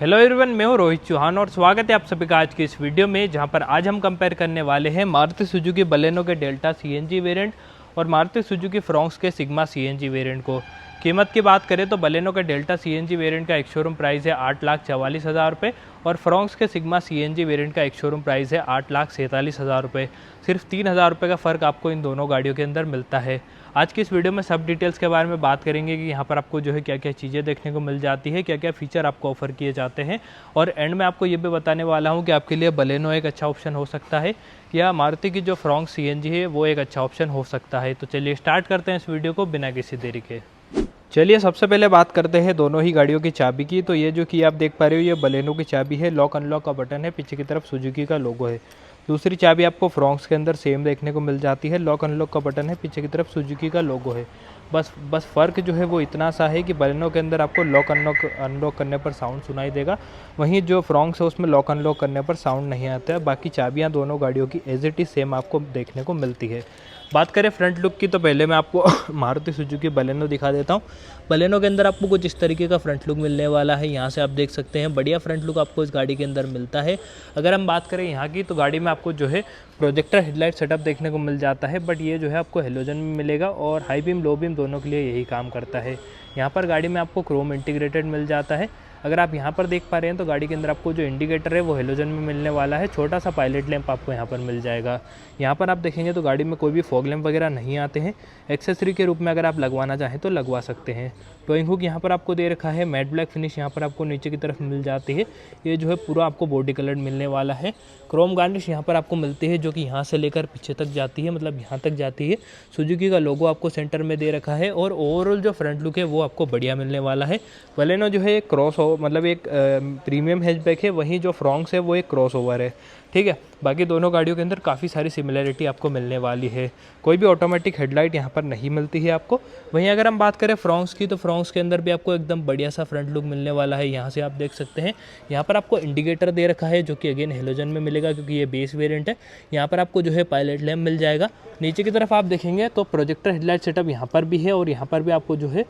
Hello everyone, मैं हूं रोहित चौहान और स्वागत है आप सभी का आज की इस वीडियो में, जहां पर आज हम कंपेयर करने वाले हैं मारुति सुजुकी बलेनो के डेल्टा सीएनजी वेरिएंट और मारुति सुजुकी फ्रोंक्स के सिग्मा सीएनजी वेरिएंट को। कीमत की बात करें तो बलेनो का डेल्टा सीएनजी वेरिएंट का एक शोरूम प्राइस है 8,44,000 रुपये और फ्रोंक्स के सिग्मा सीएनजी वेरिएंट का एक शोरूम प्राइस है 8,47,000 रुपये। सिर्फ 3,000 रुपये का फ़र्क आपको इन दोनों गाड़ियों के अंदर मिलता है। आज की इस वीडियो में सब डिटेल्स के बारे में बात करेंगे कि यहाँ पर आपको जो है क्या क्या चीज़ें देखने को मिल जाती है, क्या क्या फीचर आपको ऑफर किए जाते हैं और एंड में आपको ये भी बताने वाला हूँ कि आपके लिए बलेनो एक अच्छा ऑप्शन हो सकता है या मारुति की जो फ्रोंक्स सीएनजी है वो एक अच्छा ऑप्शन हो सकता है। तो चलिए स्टार्ट करते हैं इस वीडियो को बिना किसी देरी के। चलिए सबसे पहले बात करते हैं दोनों ही गाड़ियों की चाबी की। तो ये जो कि आप देख पा रहे हो ये बलेनो की चाबी है, लॉक अनलॉक का बटन है, पीछे की तरफ सुजुकी का लोगो है। दूसरी चाबी आपको फ्रोंक्स के अंदर सेम देखने को मिल जाती है, लॉक अनलॉक का बटन है, पीछे की तरफ सुजुकी का लोगो है। बस फ़र्क जो है वो इतना सा है कि बलेनो के अंदर आपको लॉक अनलॉक करने पर साउंड सुनाई देगा, वहीं जो फ्रोंक्स है उसमें लॉक अनलॉक करने पर साउंड नहीं आता है। बाकी चाबियाँ दोनों गाड़ियों की एज इट इज़ सेम आपको देखने को मिलती है। बात करें फ्रंट लुक की तो पहले मैं आपको मारुति सुजुकी बलेनो दिखा देता हूँ। बलेनो के अंदर आपको कुछ इस तरीके का फ्रंट लुक मिलने वाला है। यहाँ से आप देख सकते हैं बढ़िया फ्रंट लुक आपको इस गाड़ी के अंदर मिलता है। अगर हम बात करें यहाँ की तो गाड़ी में आपको जो है प्रोजेक्टर हेडलाइट सेटअप देखने को मिल जाता है, बट ये जो है आपको हेलोजन में मिलेगा और हाई बीम लो बीम दोनों के लिए यही काम करता है। यहाँ पर गाड़ी में आपको क्रोम इंटीग्रेटेड मिल जाता है। अगर आप यहाँ पर देख पा रहे हैं तो गाड़ी के अंदर आपको जो इंडिकेटर है वो हेलोजन में मिलने वाला है। छोटा सा पायलट लैंप आपको यहाँ पर मिल जाएगा। यहाँ पर आप देखेंगे तो गाड़ी में कोई भी फॉग लैंप वगैरह नहीं आते हैं। एक्सेसरी के रूप में अगर आप लगवाना चाहें तो लगवा सकते हैं। टोइंग हुक यहाँ पर आपको दे रखा है, मैट ब्लैक फिनिश यहाँ पर आपको नीचे की तरफ मिल जाती है। ये जो है पूरा आपको बॉडी कलर मिलने वाला है। क्रोम गार्निश यहाँ पर आपको मिलती है जो कि यहाँ से लेकर पीछे तक जाती है, मतलब यहाँ तक जाती है। सुजुकी का लोगो आपको सेंटर में दे रखा है और ओवरऑल जो फ्रंट लुक है वो आपको बढ़िया मिलने वाला है। बलेनो जो है एक मतलब एक प्रीमियम हैचबैक है, वहीं जो फ्रोंक्स है वो एक क्रॉस ओवर है। ठीक है, बाकी दोनों गाड़ियों के अंदर काफ़ी सारी सिमिलरिटी आपको मिलने वाली है। कोई भी ऑटोमेटिक हेडलाइट यहाँ पर नहीं मिलती है आपको। वहीं अगर हम बात करें फ्रोंक्स की तो फ्रोंक्स के अंदर भी आपको एकदम बढ़िया सा फ्रंट लुक मिलने वाला है। यहाँ से आप देख सकते हैं यहाँ पर आपको इंडिकेटर दे रखा है जो कि अगेन हेलोजन में मिलेगा क्योंकि ये बेस वेरिएंट है। यहाँ पर आपको जो है पायलट लैम्प मिल जाएगा। नीचे की तरफ आप देखेंगे तो प्रोजेक्टर हेडलाइट सेटअप यहाँ पर भी है और यहाँ पर भी आपको जो है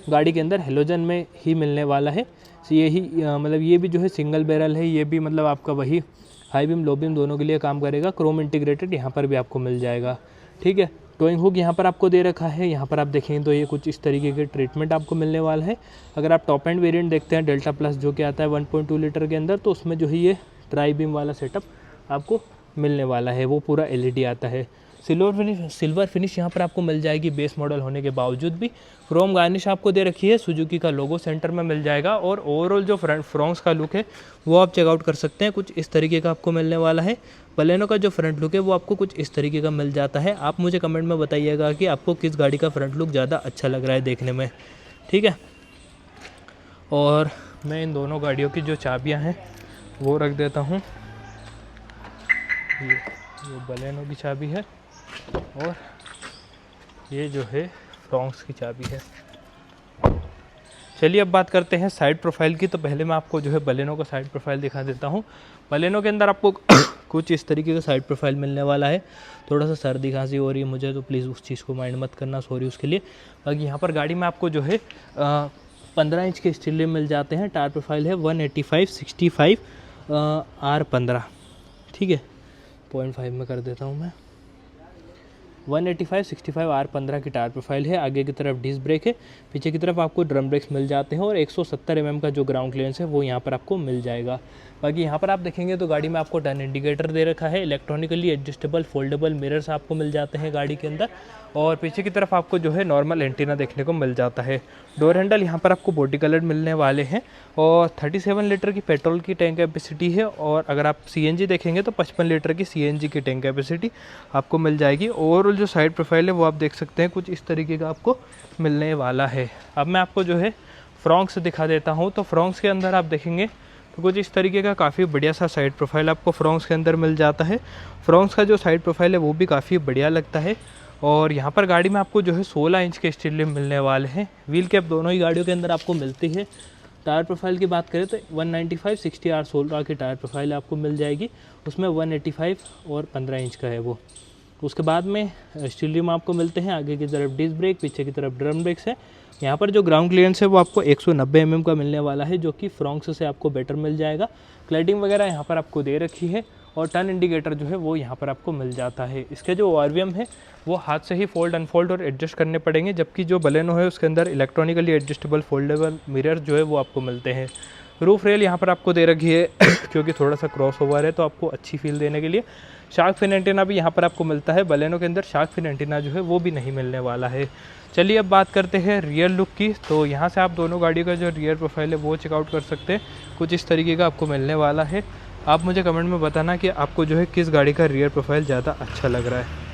गाड़ी के अंदर हेलोजन में ही मिलने वाला है। यही मतलब ये भी जो है सिंगल बैरल है, ये भी मतलब आपका वही हाई बीम लो बीम दोनों के लिए काम करेगा। क्रोम इंटीग्रेटेड यहाँ पर भी आपको मिल जाएगा। ठीक है, टोइंग हुक यहाँ पर आपको दे रखा है। यहाँ पर आप देखेंगे तो ये कुछ इस तरीके के ट्रीटमेंट आपको मिलने वाला है। अगर आप टॉप एंड वेरिएंट देखते हैं डेल्टा प्लस जो कि आता है 1.2 लीटर के अंदर, तो उसमें जो है ये ट्राई बीम वाला सेटअप आपको मिलने वाला है, वो पूरा LED आता है। सिल्वर फिनिश यहाँ पर आपको मिल जाएगी बेस मॉडल होने के बावजूद भी। क्रोम गार्निश आपको दे रखी है, सुजुकी का लोगो सेंटर में मिल जाएगा और ओवरऑल जो फ्रोंक्स का लुक है वो आप चेकआउट कर सकते हैं। कुछ इस तरीके का आपको मिलने वाला है। बलेनो का जो फ्रंट लुक है वो आपको कुछ इस तरीके का मिल जाता है। आप मुझे कमेंट में बताइएगा कि आपको किस गाड़ी का फ्रंट लुक ज़्यादा अच्छा लग रहा है देखने में। ठीक है, और मैं इन दोनों गाड़ियों की जो चाबियाँ हैं वो रख देता हूँ। ये बलेनो की चाबी है और ये जो है फ्रोंक्स की चाबी है। चलिए अब बात करते हैं साइड प्रोफाइल की। तो पहले मैं आपको जो है बलेनो का साइड प्रोफाइल दिखा देता हूँ। बलेनो के अंदर आपको कुछ इस तरीके का साइड प्रोफाइल मिलने वाला है। थोड़ा सा सर्दी खांसी हो रही है मुझे तो प्लीज़ उस चीज़ को माइंड मत करना, सॉरी उसके लिए। बाकी यहाँ पर गाड़ी में आपको जो है 15 इंच के स्टील रिम मिल जाते हैं। टायर प्रोफाइल है 185/65 R15। ठीक है, 0.5 में कर देता हूँ मैं। 185/65 R15 की टायर प्रोफाइल है। आगे की तरफ डिस्क ब्रेक है, पीछे की तरफ आपको ड्रम ब्रेक्स मिल जाते हैं और 170 mm का जो ग्राउंड क्लियरेंस है वो यहाँ पर आपको मिल जाएगा। बाकी यहाँ पर आप देखेंगे तो गाड़ी में आपको टर्न इंडिकेटर दे रखा है। इलेक्ट्रॉनिकली एडजस्टेबल फोल्डेबल मिरर्स आपको मिल जाते हैं गाड़ी के अंदर और पीछे की तरफ आपको जो है नॉर्मल एंटीना देखने को मिल जाता है। डोर हैंडल यहाँ पर आपको बॉडी कलर मिलने वाले हैं और 37 लीटर की पेट्रोल की टैंक कैपेसिटी है और अगर आप CNG देखेंगे तो 55 लीटर की CNG की टैंक कैपेसिटी आपको मिल जाएगी। ओवरऑल जो साइड प्रोफाइल है वो आप देख सकते हैं कुछ इस तरीके का आपको मिलने वाला है। अब मैं आपको जो है फ्रोंक्स दिखा देता हूँ। तो फ्रोंक्स के अंदर आप देखेंगे तो कुछ इस तरीके का काफ़ी बढ़िया सा साइड प्रोफाइल आपको फ्रोंक्स के अंदर मिल जाता है। फ्रोंक्स का जो साइड प्रोफाइल है वो भी काफ़ी बढ़िया लगता है और यहाँ पर गाड़ी में आपको जो है 16 इंच के स्टील रिम मिलने वाले हैं। व्हील कैप दोनों ही गाड़ियों के अंदर आपको मिलती है। टायर प्रोफाइल की बात करें तो 195/60 R16 की टायर प्रोफाइल आपको मिल जाएगी। उसमें 185 और 15 इंच का है वो। उसके बाद में स्टील रिम आपको मिलते हैं। आगे की तरफ डिस्क ब्रेक, पीछे की तरफ ड्रम ब्रेक्स है। यहाँ पर जो ग्राउंड क्लियरेंस है वो आपको 190 mm का मिलने वाला है, जो कि फ्रॉन्क्स से आपको बेटर मिल जाएगा। क्लैडिंग वगैरह यहाँ पर आपको दे रखी है और टर्न इंडिकेटर जो है वो यहाँ पर आपको मिल जाता है। इसके जो ORVM है वो हाथ से ही फोल्ड अनफोल्ड और एडजस्ट करने पड़ेंगे, जबकि जो बलेनो है उसके अंदर इलेक्ट्रॉनिकली एडजस्टेबल फोल्डेबल मिरर जो है वो आपको मिलते हैं। रूफ रेल यहाँ पर आपको दे रखी है क्योंकि थोड़ा सा क्रॉस ओवर है तो आपको अच्छी फील देने के लिए। शार्क फिन एंटीना भी यहाँ पर आपको मिलता है। बलेनो के अंदर शार्क फिन एंटीना जो है वो भी नहीं मिलने वाला है। चलिए अब बात करते हैं रियर लुक की। तो यहाँ से आप दोनों गाड़ियों का जो रियर प्रोफाइल है वो चेकआउट कर सकते हैं। कुछ इस तरीके का आपको मिलने वाला है। आप मुझे कमेंट में बताना कि आपको जो है किस गाड़ी का रियर प्रोफाइल ज़्यादा अच्छा लग रहा है।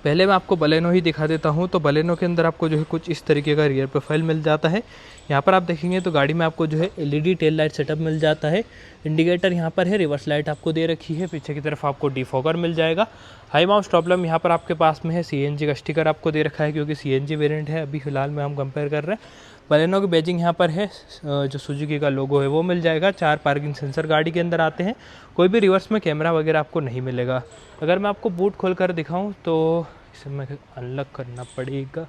पहले मैं आपको बलेनो ही दिखा देता हूं। तो बलेनो के अंदर आपको जो है कुछ इस तरीके का रियर प्रोफाइल मिल जाता है। यहाँ पर आप देखेंगे तो गाड़ी में आपको जो है LED टेल लाइट सेटअप मिल जाता है। इंडिकेटर यहाँ पर है, रिवर्स लाइट आपको दे रखी है, पीछे की तरफ आपको डिफॉगर मिल जाएगा। हाई माउंट स्टॉप लैम्प यहाँ पर आपके पास में है। CNG का स्टिकर आपको दे रखा है क्योंकि CNG वेरिएंट है अभी फ़िलहाल में हम कंपेयर कर रहे हैं। बलेनो की बैजिंग यहाँ पर है, जो सुजुकी का लोगो है वो मिल जाएगा। 4 पार्किंग सेंसर गाड़ी के अंदर आते हैं। कोई भी रिवर्स में कैमरा वगैरह आपको नहीं मिलेगा। अगर मैं आपको बूट खोल कर दिखाऊँ तो इसे मैं अनलॉक करना पड़ेगा।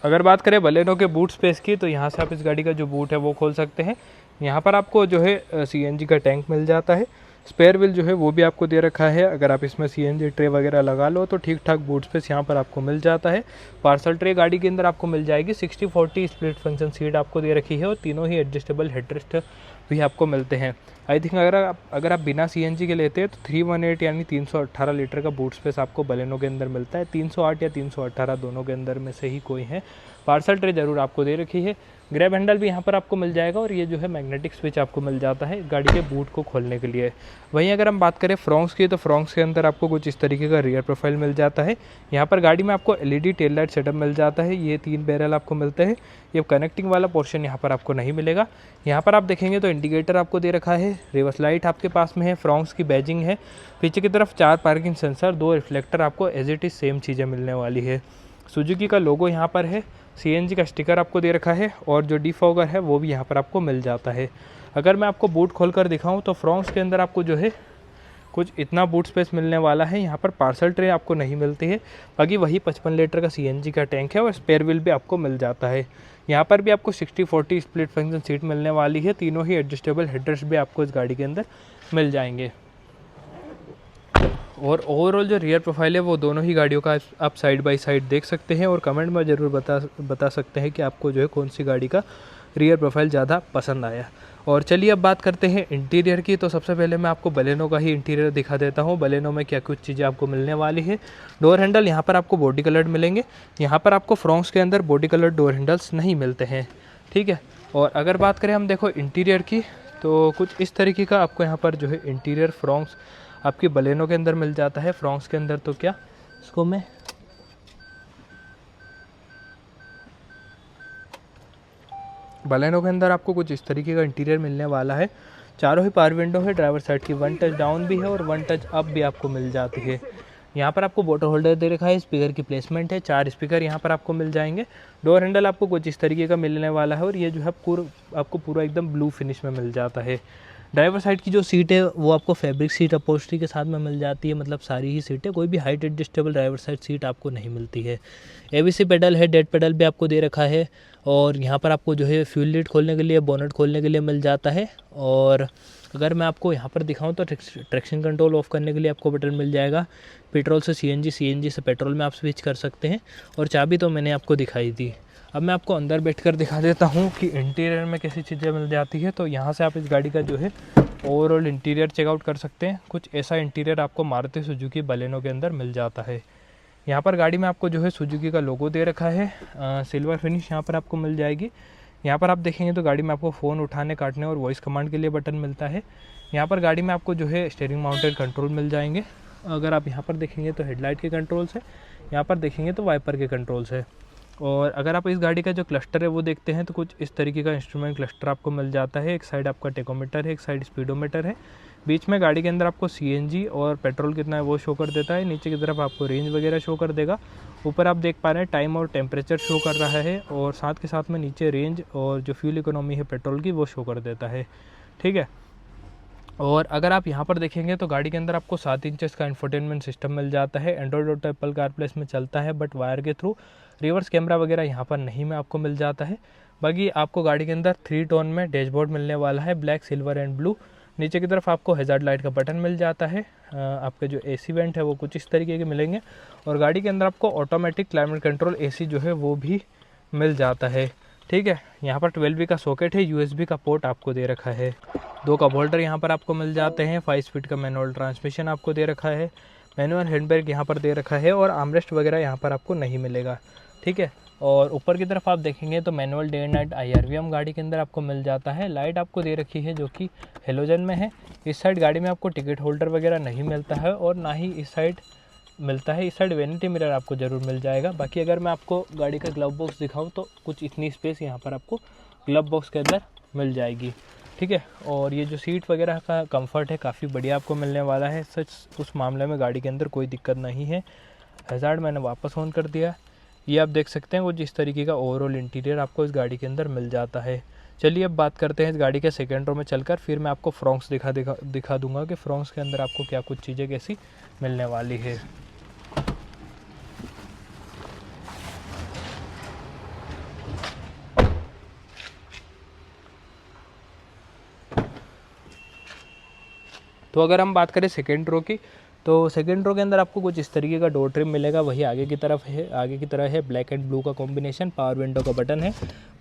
अगर बात करें बलेनो के बूट स्पेस की तो यहाँ से आप इस गाड़ी का जो बूट है वो खोल सकते हैं। यहाँ पर आपको जो है CNG का टैंक मिल जाता है। स्पेयर व्हील जो है वो भी आपको दे रखा है। अगर आप इसमें CNG ट्रे वगैरह लगा लो तो ठीक ठाक बूट स्पेस यहाँ पर आपको मिल जाता है। पार्सल ट्रे गाड़ी के अंदर आपको मिल जाएगी। 60/40 स्प्लिट फंक्शन सीट आपको दे रखी है और तीनों ही एडजस्टेबल हेडरेस्ट भी आपको मिलते हैं। आई थिंक अगर आप बिना CNG के लेते हैं तो 318 यानी 318 लीटर का बूट स्पेस आपको बलेनो के अंदर मिलता है। 308 या 318 दोनों के अंदर में से ही कोई है। पार्सल ट्रे ज़रूर आपको दे रखी है। ग्रैब हैंडल भी यहाँ पर आपको मिल जाएगा और ये जो है मैग्नेटिक स्विच आपको मिल जाता है गाड़ी के बूट को खोलने के लिए। वहीं अगर हम बात करें फ्रॉन्क्स की तो फ्रॉन्क्स के अंदर आपको कुछ इस तरीके का रियर प्रोफाइल मिल जाता है। यहाँ पर गाड़ी में आपको LED टेल लाइट सेटअप मिल जाता है। ये 3 बैरल आपको मिलते हैं। ये कनेक्टिंग वाला पोर्शन यहाँ पर आपको नहीं मिलेगा। यहाँ पर आप देखेंगे तो इंडिकेटर आपको दे रखा है, रिवर्स लाइट आपके पास में है, फ्रॉन्क्स की बैजिंग है, पीछे की तरफ 4 पार्किंग सेंसर, 2 रिफ्लेक्टर आपको एज इट इज़ सेम चीज़ें मिलने वाली है। सुजुकी का लोगो यहाँ पर है, CNG का स्टिकर आपको दे रखा है और जो डिफॉगर है वो भी यहाँ पर आपको मिल जाता है। अगर मैं आपको बूट खोल कर दिखाऊँ तो फ्रॉन्क्स के अंदर आपको जो है कुछ इतना बूट स्पेस मिलने वाला है। यहाँ पर पार्सल ट्रे आपको नहीं मिलती है, बाकी वही 55 लीटर का CNG का टैंक है और स्पेयर व्हील भी आपको मिल जाता है। यहाँ पर भी आपको 60/40 स्प्लिट फंक्शन सीट मिलने वाली है। तीनों ही एडजस्टेबल हेडरेस्ट भी आपको इस गाड़ी के अंदर मिल जाएंगे। और ओवरऑल जो रियर प्रोफाइल है वो दोनों ही गाड़ियों का आप साइड बाय साइड देख सकते हैं और कमेंट में ज़रूर बता सकते हैं कि आपको जो है कौन सी गाड़ी का रियर प्रोफाइल ज़्यादा पसंद आया। और चलिए अब बात करते हैं इंटीरियर की। तो सबसे पहले मैं आपको बलेनो का ही इंटीरियर दिखा देता हूँ। बलेनो में क्या कुछ चीज़ें आपको मिलने वाली है। डोर हैंडल यहाँ पर आपको बॉडी कलर्ड मिलेंगे। यहाँ पर आपको फ्रॉन्क्स के अंदर बॉडी कलर्ड डोर हैंडल्स नहीं मिलते हैं, ठीक है। और अगर बात करें हम देखो इंटीरियर की तो कुछ इस तरीके का आपको यहाँ पर जो है इंटीरियर फ्रॉन्क्स आपकी बलेनो के अंदर मिल जाता है। फ्रॉन्क्स के अंदर तो क्या इसको मैं बलेनो के अंदर आपको कुछ इस तरीके का इंटीरियर मिलने वाला है। चारों ही पावर विंडो है। ड्राइवर साइड की 1 टच डाउन भी है और 1 टच अप भी आपको मिल जाती है। यहाँ पर आपको बॉटल होल्डर दे रखा है। स्पीकर की प्लेसमेंट है, 4 स्पीकर यहाँ पर आपको मिल जाएंगे। डोर हैंडल आपको कुछ इस तरीके का मिलने वाला है और ये जो है आपको पूरा एकदम ब्लू फिनिश में मिल जाता है। ड्राइवर साइड की जो सीट है वो आपको फैब्रिक सीट अपहोल्स्ट्री के साथ में मिल जाती है, मतलब सारी ही सीटें। कोई भी height adjustable driver side seat आपको नहीं मिलती है। ABC पेडल है, डेड पेडल भी आपको दे रखा है और यहाँ पर आपको जो है फ्यूल लिड खोलने के लिए, बोनट खोलने के लिए मिल जाता है। और अगर मैं आपको यहाँ पर दिखाऊँ तो ट्रैक्शन कंट्रोल ऑफ करने के लिए आपको बटन मिल जाएगा। पेट्रोल से CNG, CNG से पेट्रोल में आप स्विच कर सकते हैं और चाबी तो मैंने आपको दिखाई दी। अब मैं आपको अंदर बैठकर दिखा देता हूँ कि इंटीरियर में कैसी चीज़ें मिल जाती है। तो यहाँ से आप इस गाड़ी का जो है ओवरऑल इंटीरियर चेकआउट कर सकते हैं। कुछ ऐसा इंटीरियर आपको मारुति सुजुकी बलेनो के अंदर मिल जाता है। यहाँ पर गाड़ी में आपको जो है सुजुकी का लोगो दे रखा है। सिल्वर फिनिश यहाँ पर आपको मिल जाएगी। यहाँ पर आप देखेंगे तो गाड़ी में आपको फ़ोन उठाने, काटने और वॉइस कमांड के लिए बटन मिलता है। यहाँ पर गाड़ी में आपको जो है स्टीयरिंग माउंटेड कंट्रोल मिल जाएंगे। अगर आप यहाँ पर देखेंगे तो हेडलाइट के कंट्रोल्स है, यहाँ पर देखेंगे तो वाइपर के कंट्रोल्स है। और अगर आप इस गाड़ी का जो क्लस्टर है वो देखते हैं तो कुछ इस तरीके का इंस्ट्रूमेंट क्लस्टर आपको मिल जाता है। एक साइड आपका टेकोमीटर है, एक साइड स्पीडोमीटर है। बीच में गाड़ी के अंदर आपको CNG और पेट्रोल कितना है वो शो कर देता है। नीचे की तरफ आपको रेंज वगैरह शो कर देगा। ऊपर आप देख पा रहे हैं टाइम और टेम्परेचर शो कर रहा है और साथ के साथ में नीचे रेंज और जो फ्यूल इकोनॉमी है पेट्रोल की वो शो कर देता है, ठीक है। और अगर आप यहाँ पर देखेंगे तो गाड़ी के अंदर आपको 7 इंचेस का इंफोटेनमेंट सिस्टम मिल जाता है। एंड्रॉयड ऑटो एप्पल कारप्ले में चलता है, बट वायर के थ्रू। रिवर्स कैमरा वगैरह यहाँ पर नहीं में आपको मिल जाता है। बाकी आपको गाड़ी के अंदर 3 टोन में डैशबोर्ड मिलने वाला है, ब्लैक, सिल्वर एंड ब्लू। नीचे की तरफ आपको हैज़ार्ड लाइट का बटन मिल जाता है। आपके जो एसी वेंट है वो कुछ इस तरीके के मिलेंगे। और गाड़ी के अंदर आपको ऑटोमेटिक क्लाइमेट कंट्रोल एसी जो है वो भी मिल जाता है। ठीक है, यहाँ पर 12V का सॉकेट है, USB का पोर्ट आपको दे रखा है। 2 कप होल्डर यहाँ पर आपको मिल जाते हैं। 5 स्पीड का मैनुअल ट्रांसमिशन आपको दे रखा है। मैनुअल हैंडब्रेक यहाँ पर दे रखा है और आर्मरेस्ट वगैरह यहाँ पर आपको नहीं मिलेगा। ठीक है, और ऊपर की तरफ आप देखेंगे तो manual day and night IRVM गाड़ी के अंदर आपको मिल जाता है। लाइट आपको दे रखी है जो कि हेलोजन में है। इस साइड गाड़ी में आपको टिकट होल्डर वगैरह नहीं मिलता है और ना ही इस साइड मिलता है। इस साइड वैनिटी मिरर आपको ज़रूर मिल जाएगा। बाकी अगर मैं आपको गाड़ी का ग्लव बॉक्स दिखाऊं तो कुछ इतनी स्पेस यहाँ पर आपको ग्लव बॉक्स के अंदर मिल जाएगी। ठीक है, और ये जो सीट वगैरह का कंफर्ट है काफ़ी बढ़िया आपको मिलने वाला है। सच उस मामले में गाड़ी के अंदर कोई दिक्कत नहीं है। हैज़ार्ड मैंने वापस ऑन कर दिया। ये आप देख सकते हैं वो जिस तरीके का ओवरऑल इंटीरियर आपको इस गाड़ी के अंदर मिल जाता है। चलिए अब बात करते हैं इस गाड़ी के सेकेंड रो में चलकर, फिर मैं आपको फ्रॉन्क्स दिखा दूंगा कि फ्रॉन्क्स के अंदर आपको क्या कुछ चीज़ें कैसी मिलने वाली है। तो अगर हम बात करें सेकेंड रो की, तो सेकेंड रो के अंदर आपको कुछ इस तरीके का डोर ट्रिम मिलेगा। वही आगे की तरह है ब्लैक एंड ब्लू का कॉम्बिनेशन। पावर विंडो का बटन है।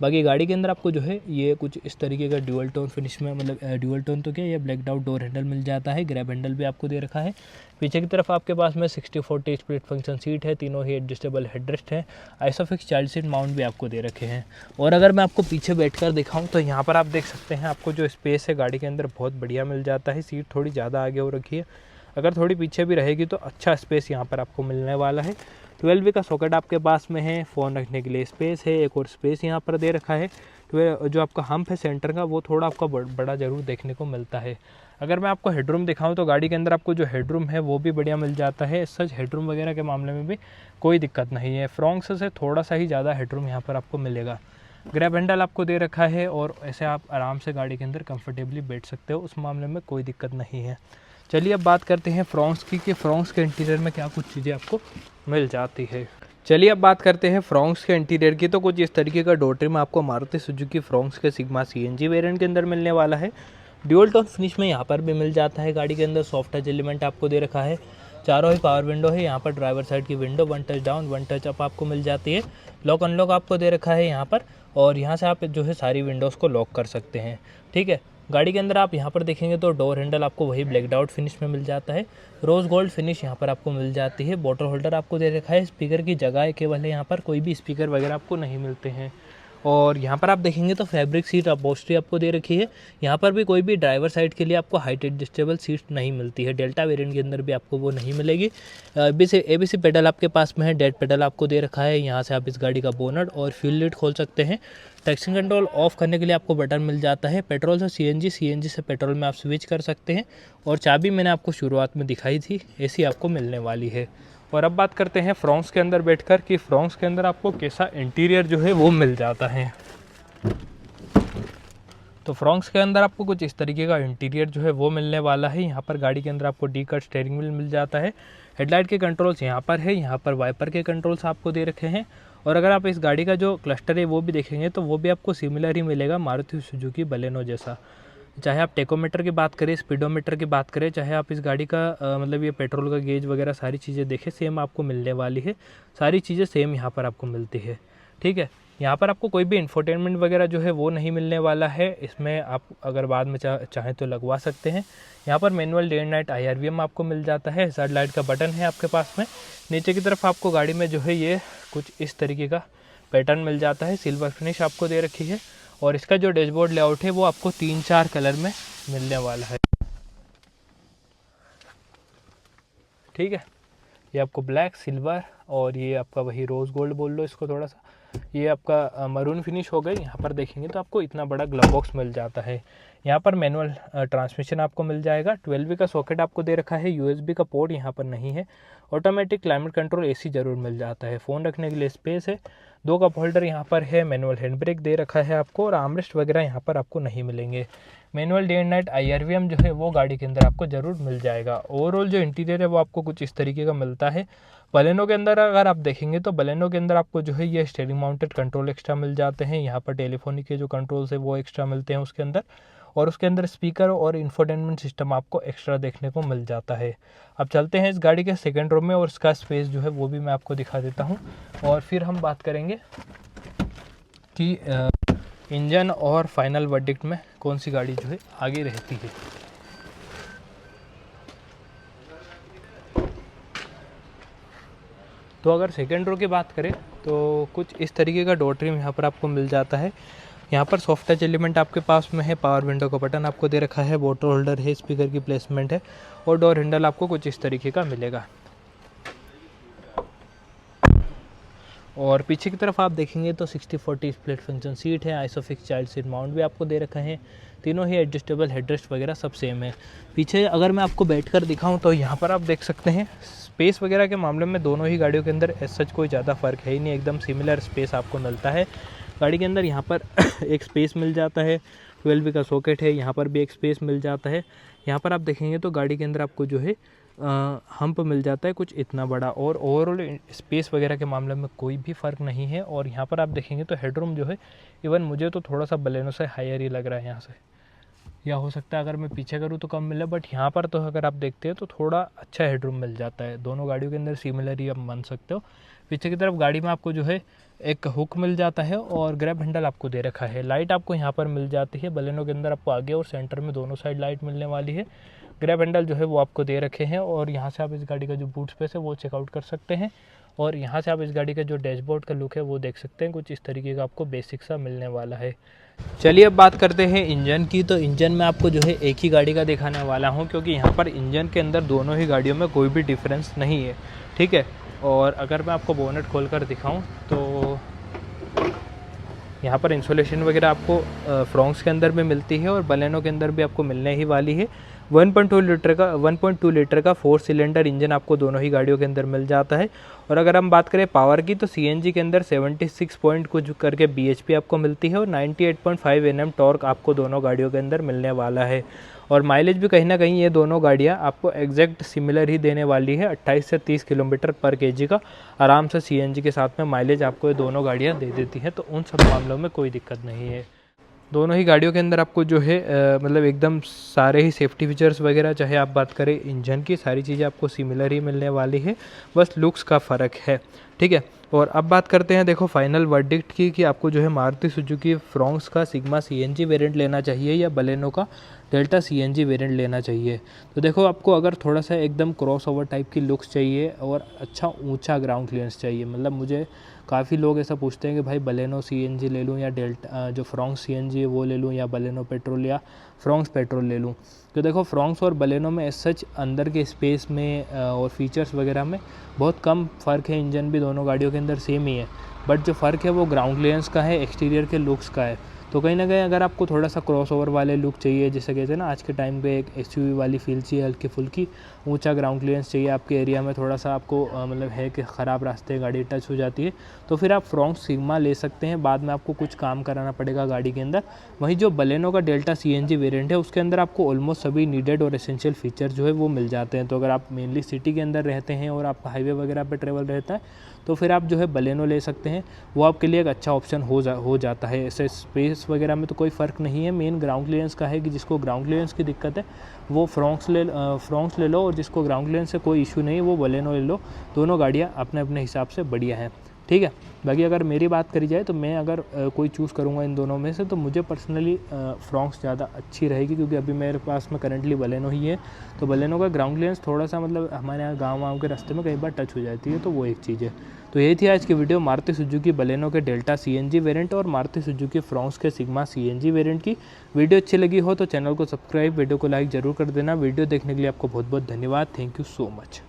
बाकी गाड़ी के अंदर आपको जो है ये कुछ इस तरीके का ड्यूअल टोन फिनिश में, मतलब ड्यूअल टोन तो क्या, ये ब्लैक आउट डोर हैंडल मिल जाता है। ग्रैब हैंडल भी आपको दे रखा है। पीछे की तरफ आपके पास में 60/40 स्प्लिट फंक्शन सीट है। तीनों ही एडजस्टेबल हेडरेस्ट है। आइसोफिक्स चाइल्ड सीट माउंट भी आपको दे रखे हैं। और अगर मैं आपको पीछे बैठकर दिखाऊं तो यहाँ पर आप देख सकते हैं आपको जो स्पेस है गाड़ी के अंदर बहुत बढ़िया मिल जाता है। सीट थोड़ी ज़्यादा आगे हो रखी है, अगर थोड़ी पीछे भी रहेगी तो अच्छा स्पेस यहाँ पर आपको मिलने वाला है। 12V का सॉकेट आपके पास में है। फ़ोन रखने के लिए स्पेस है। एक और स्पेस यहाँ पर दे रखा है। जो आपका हम्प है सेंटर का वो थोड़ा आपका बड़ा ज़रूर देखने को मिलता है। अगर मैं आपको हेडरूम दिखाऊं तो गाड़ी के अंदर आपको जो हेडरूम है वो भी बढ़िया मिल जाता है। सच हेडरूम वगैरह के मामले में भी कोई दिक्कत नहीं है। फ्रॉन्क्स से थोड़ा सा ही ज़्यादा हेडरूम यहाँ पर आपको मिलेगा। ग्रैब हैंडल आपको दे रखा है और ऐसे आप आराम से गाड़ी के अंदर कंफर्टेबली बैठ सकते हो, उस मामले में कोई दिक्कत नहीं है। चलिए अब बात करते हैं फ्रॉन्क्स की कि फ्रॉन्क्स के इंटीरियर में क्या कुछ चीज़ें आपको मिल जाती है। चलिए अब बात करते हैं फ्रॉन्क्स के इंटीरियर की, तो कुछ इस तरीके का डोर ट्रिम आपको मारुति सुजुकी फ्रॉन्क्स के सिग्मा CNG वेरिएंट के अंदर मिलने वाला है। ड्यूअल टोन फिनिश में यहाँ पर भी मिल जाता है। गाड़ी के अंदर सॉफ्ट टच एलिमेंट आपको दे रखा है। चारों ही पावर विंडो है। यहाँ पर ड्राइवर साइड की window 1 touch down 1 touch up आपको मिल जाती है। लॉक अनलॉक आपको दे रखा है यहाँ पर, और यहाँ से आप जो है सारी विंडोज़ को लॉक कर सकते हैं। ठीक है, गाड़ी के अंदर आप यहाँ पर देखेंगे तो डोर हैंडल आपको वही ब्लैक आउट फिनिश में मिल जाता है। रोज़ गोल्ड फिनिश यहाँ पर आपको मिल जाती है। बॉटल होल्डर आपको दे रखा है। स्पीकर की जगह है केवल है, यहाँ पर कोई भी स्पीकर वगैरह आपको नहीं मिलते हैं। और यहाँ पर आप देखेंगे तो फैब्रिक सीट अपहोल्स्ट्री आपको दे रखी है। यहाँ पर भी कोई भी ड्राइवर साइड के लिए आपको हाइट एडजस्टेबल सीट नहीं मिलती है। डेल्टा वेरिएंट के अंदर भी आपको वो नहीं मिलेगी। ABC पेडल आपके पास में है। डेड पेडल आपको दे रखा है। यहाँ से आप इस गाड़ी का बोनट और फ्यूल लिड खोल सकते हैं। ट्रैक्शन कंट्रोल ऑफ करने के लिए आपको बटन मिल जाता है। पेट्रोल से CNG से पेट्रोल में आप स्विच कर सकते हैं। और चाबी मैंने आपको शुरुआत में दिखाई थी, ऐसी आपको मिलने वाली है। और अब बात करते हैं फ्रॉन्क्स के अंदर बैठकर कि फ्रॉन्क्स के अंदर आपको कैसा इंटीरियर जो है वो मिल जाता है। तो फ्रॉन्क्स के अंदर आपको कुछ इस तरीके का इंटीरियर जो है वो मिलने वाला है। यहाँ पर गाड़ी के अंदर आपको डी कट स्टीयरिंग व्हील मिल जाता है। हेडलाइट के कंट्रोल्स यहाँ पर है। यहाँ पर वाइपर के कंट्रोल्स आपको दे रखे हैं। और अगर आप इस गाड़ी का जो क्लस्टर है वो भी देखेंगे तो वो भी आपको सिमिलर ही मिलेगा मारुति सुजुकी बलेनो जैसा। चाहे आप टेकोमीटर की बात करें, स्पीडोमीटर की बात करें, चाहे आप इस गाड़ी का मतलब ये पेट्रोल का गेज वगैरह सारी चीज़ें देखें, सेम आपको मिलने वाली है। सारी चीज़ें सेम यहाँ पर आपको मिलती है। ठीक है, यहाँ पर आपको कोई भी इंफोटेनमेंट वगैरह जो है वो नहीं मिलने वाला है। इसमें आप अगर बाद में चाहें तो लगवा सकते हैं। यहाँ पर manual day and night IRVM आपको मिल जाता है। हैज़ार्ड लाइट का बटन है आपके पास में। नीचे की तरफ आपको गाड़ी में जो है ये कुछ इस तरीके का पैटर्न मिल जाता है। सिल्वर फिनिश आपको दे रखी है। और इसका जो डैशबोर्ड लेआउट है वो आपको 3-4 कलर में मिलने वाला है। ठीक है, ये आपको ब्लैक, सिल्वर और ये आपका वही रोज़ गोल्ड बोल लो इसको थोड़ा सा, ये आपका मरून फिनिश हो गई। यहाँ पर देखेंगे तो आपको इतना बड़ा ग्लव बॉक्स मिल जाता है। यहाँ पर मैनुअल ट्रांसमिशन आपको मिल जाएगा। 12V का सॉकेट आपको दे रखा है। USB का पोर्ट यहाँ पर नहीं है। ऑटोमेटिक क्लाइमेट कंट्रोल AC ज़रूर मिल जाता है। फ़ोन रखने के लिए स्पेस है। 2 कप होल्डर यहाँ पर है, मैनुअल हैंड ब्रेक दे रखा है आपको, और आर्मरेस्ट वगैरह यहाँ पर आपको नहीं मिलेंगे। Manual day and night IRVM जो है वो गाड़ी के अंदर आपको ज़रूर मिल जाएगा। ओवरऑल जो इंटीरियर है वो आपको कुछ इस तरीके का मिलता है। बलेनो के अंदर अगर आप देखेंगे तो बलेनो के अंदर आपको जो है ये स्टीयरिंग माउंटेड कंट्रोल एक्स्ट्रा मिल जाते हैं। यहाँ पर टेलीफोनिक के जो कंट्रोल्स है वो एक्स्ट्रा मिलते हैं उसके अंदर, और उसके अंदर स्पीकर और इंफोटेनमेंट सिस्टम आपको एक्स्ट्रा देखने को मिल जाता है। अब चलते हैं इस गाड़ी के सेकेंड रो में, और इसका स्पेस जो है वो भी मैं आपको दिखा देता हूँ, और फिर हम बात करेंगे कि इंजन और फाइनल वर्डिक्ट में कौन सी गाड़ी जो है आगे रहती है। तो अगर सेकेंड रो की बात करें तो कुछ इस तरीके का डोर ट्रिम यहाँ पर आपको मिल जाता है। यहाँ पर सॉफ्ट टच एलिमेंट आपके पास में है, पावर विंडो का बटन आपको दे रखा है, बॉटल होल्डर है, स्पीकर की प्लेसमेंट है, और डोर हैंडल आपको कुछ इस तरीके का मिलेगा। और पीछे की तरफ आप देखेंगे तो 60/40 स्प्लिट फंक्शन सीट है, आइसोफिक्स चाइल्ड सीट माउंट भी आपको दे रखा है, तीनों ही एडजस्टेबल हेडरेस्ट वगैरह सब सेम है। पीछे अगर मैं आपको बैठकर दिखाऊं तो यहाँ पर आप देख सकते हैं स्पेस वगैरह के मामले में दोनों ही गाड़ियों के अंदर एज सच कोई ज़्यादा फ़र्क है ही नहीं, एकदम सिमिलर स्पेस आपको मिलता है। गाड़ी के अंदर यहाँ पर एक स्पेस मिल जाता है, 12V का सॉकेट है, यहाँ पर भी एक स्पेस मिल जाता है। यहाँ पर आप देखेंगे तो गाड़ी के अंदर आपको जो है हम्प मिल जाता है कुछ इतना बड़ा, और ओवरऑल स्पेस वगैरह के मामले में कोई भी फ़र्क नहीं है। और यहाँ पर आप देखेंगे तो हेडरूम जो है इवन मुझे तो थोड़ा सा बलेनो से हायर ही लग रहा है यहाँ से, या हो सकता है अगर मैं पीछे करूँ तो कम मिले, बट यहाँ पर तो अगर आप देखते हैं तो थोड़ा अच्छा हेडरूम मिल जाता है। दोनों गाड़ियों के अंदर सिमिलर ही आप मान सकते हो। पीछे की तरफ गाड़ी में आपको जो है एक हुक मिल जाता है, और ग्रैब हैंडल आपको दे रखा है। लाइट आपको यहाँ पर मिल जाती है, बलेनो के अंदर आपको आगे और सेंटर में दोनों साइड लाइट मिलने वाली है। ग्रैब हैंडल जो है वो आपको दे रखे हैं, और यहाँ से आप इस गाड़ी का जो बूट स्पेस है वो चेकआउट कर सकते हैं, और यहाँ से आप इस गाड़ी का जो डैशबोर्ड का लुक है वो देख सकते हैं। कुछ इस तरीके का आपको बेसिक सा मिलने वाला है। चलिए अब बात करते हैं इंजन की। तो इंजन में आपको जो है एक ही गाड़ी का दिखाने वाला हूँ, क्योंकि यहाँ पर इंजन के अंदर दोनों ही गाड़ियों में कोई भी डिफरेंस नहीं है, ठीक है। और अगर मैं आपको बोनेट खोल कर दिखाऊँ तो यहाँ पर इंसुलेशन वगैरह आपको फ्रोंक्स के अंदर भी मिलती है, और बलेनो के अंदर भी आपको मिलने ही वाली है। 1.2 लीटर का 4 सिलेंडर इंजन आपको दोनों ही गाड़ियों के अंदर मिल जाता है। और अगर हम बात करें पावर की तो CNG के अंदर 76 पॉइंट कुछ करके BHP आपको मिलती है, और 98.5 Nm टॉर्क आपको दोनों गाड़ियों के अंदर मिलने वाला है। और माइलेज भी कहीं ना कहीं ये दोनों गाड़ियाँ आपको एग्जैक्ट सिमिलर ही देने वाली है, 28 से 30 किलोमीटर पर kg का आराम से CNG के साथ में माइलेज आपको ये दोनों गाड़ियाँ दे देती हैं। तो उन सब मामलों में कोई दिक्कत नहीं है। दोनों ही गाड़ियों के अंदर आपको जो है मतलब एकदम सारे ही सेफ्टी फीचर्स वगैरह, चाहे आप बात करें इंजन की, सारी चीज़ें आपको सिमिलर ही मिलने वाली है, बस लुक्स का फ़र्क है, ठीक है। और अब बात करते हैं देखो फाइनल वर्डिक्ट की, कि आपको जो है मारुति सुजुकी फ्रोंक्स का सिग्मा CNG वेरिएंट लेना चाहिए या बलेनो का डेल्टा CNG वेरिएंट लेना चाहिए। तो देखो आपको अगर थोड़ा सा एकदम क्रॉस ओवर टाइप की लुक्स चाहिए और अच्छा ऊंचा ग्राउंड क्लियरेंस चाहिए, मतलब मुझे काफ़ी लोग ऐसा पूछते हैं कि भाई बलेनो CNG ले लूँ या डेल्टा जो फ्रोंक्स CNG है वो ले लूँ, या बलेनो पेट्रोल या फ्रोंक्स पेट्रोल ले लूँ। तो देखो फ्रोंक्स और बलेनो में एज सच अंदर के स्पेस में और फीचर्स वगैरह में बहुत कम फ़र्क है। इंजन भी दोनों गाड़ियों के अंदर सेम ही है, बट जो फ़र्क है वो ग्राउंड क्लियरेंस का है, एक्सटीरियर के लुक्स का है। तो कहीं ना कहीं अगर आपको थोड़ा सा क्रॉसओवर वाले लुक चाहिए, जैसे कहते हैं ना आज के टाइम पे एक SUV वाली फील चाहिए, हल्की फुल्की ऊंचा ग्राउंड क्लियरेंस चाहिए, आपके एरिया में थोड़ा सा आपको मतलब है कि ख़राब रास्ते गाड़ी टच हो जाती है, तो फिर आप फ्रोंक्स सिग्मा ले सकते हैं। बाद में आपको कुछ काम कराना पड़ेगा गाड़ी के अंदर। वहीं जो बलेनो का डेल्टा CNG वेरिएंट है उसके अंदर आपको ऑलमोस्ट सभी नीडेड और एसेंशियल फीचर जो है वो मिल जाते हैं। तो अगर आप मेनली सिटी के अंदर रहते हैं और आप हाईवे वगैरह पर ट्रेवल रहता है तो फिर आप जो है बलेनो ले सकते हैं, वो आपके लिए एक अच्छा ऑप्शन हो जाता है। ऐसे स्पेस वगैरह में तो कोई फ़र्क नहीं है, मेन ग्राउंड क्लियरेंस का है कि जिसको ग्राउंड क्लियरेंस की दिक्कत है वो फ्रोंक्स ले लो, और जिसको ग्राउंड क्लियरेंस से कोई इशू नहीं है वो बलेनो ले लो। दोनों गाड़ियाँ अपने अपने हिसाब से बढ़िया हैं, ठीक है। बाकी अगर मेरी बात करी जाए तो मैं अगर कोई चूज़ करूँगा इन दोनों में से तो मुझे पर्सनली फ्रोंक्स ज़्यादा अच्छी रहेगी, क्योंकि अभी मेरे पास में करंटली बलेनो ही है। तो बलेनो का ग्राउंड क्लियरेंस थोड़ा सा मतलब हमारे यहाँ गाँव के रास्ते में कई बार टच हो जाती है, तो वो एक चीज़ है। तो यही थी आज की वीडियो मारुति सुजुकी बलेनो के डेल्टा CNG वेरिएंट और मारुति सुजुकी फ्रोंक्स के सिग्मा CNG वेरिएंट की। वीडियो अच्छी लगी हो तो चैनल को सब्सक्राइब, वीडियो को लाइक ज़रूर कर देना। वीडियो देखने के लिए आपको बहुत बहुत धन्यवाद। Thank you so much.